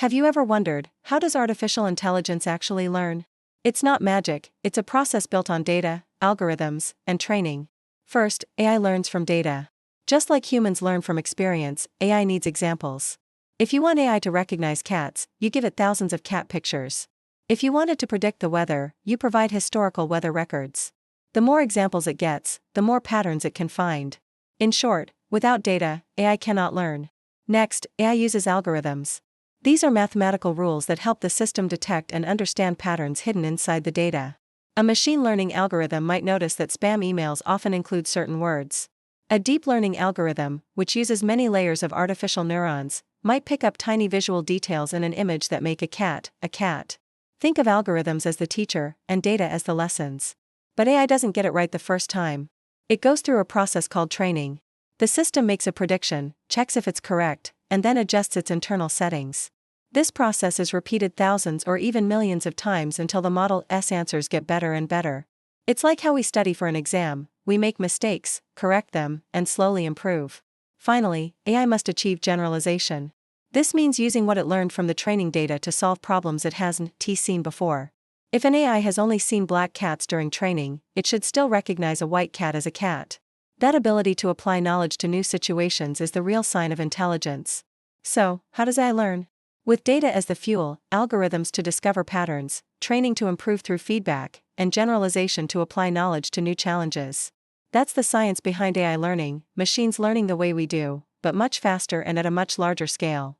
Have you ever wondered, how does artificial intelligence actually learn? It's not magic, it's a process built on data, algorithms, and training. First, AI learns from data. Just like humans learn from experience, AI needs examples. If you want AI to recognize cats, you give it thousands of cat pictures. If you want it to predict the weather, you provide historical weather records. The more examples it gets, the more patterns it can find. In short, without data, AI cannot learn. Next, AI uses algorithms. These are mathematical rules that help the system detect and understand patterns hidden inside the data. A machine learning algorithm might notice that spam emails often include certain words. A deep learning algorithm, which uses many layers of artificial neurons, might pick up tiny visual details in an image that make a cat, a cat. Think of algorithms as the teacher, and data as the lessons. But AI doesn't get it right the first time. It goes through a process called training. The system makes a prediction, checks if it's correct, and then adjusts its internal settings. This process is repeated thousands or even millions of times until the model's answers get better and better. It's like how we study for an exam: we make mistakes, correct them, and slowly improve. Finally, AI must achieve generalization. This means using what it learned from the training data to solve problems it hasn't seen before. If an AI has only seen black cats during training, it should still recognize a white cat as a cat. That ability to apply knowledge to new situations is the real sign of intelligence. So, how does AI learn? With data as the fuel, algorithms to discover patterns, training to improve through feedback, and generalization to apply knowledge to new challenges. That's the science behind AI learning, machines learning the way we do, but much faster and at a much larger scale.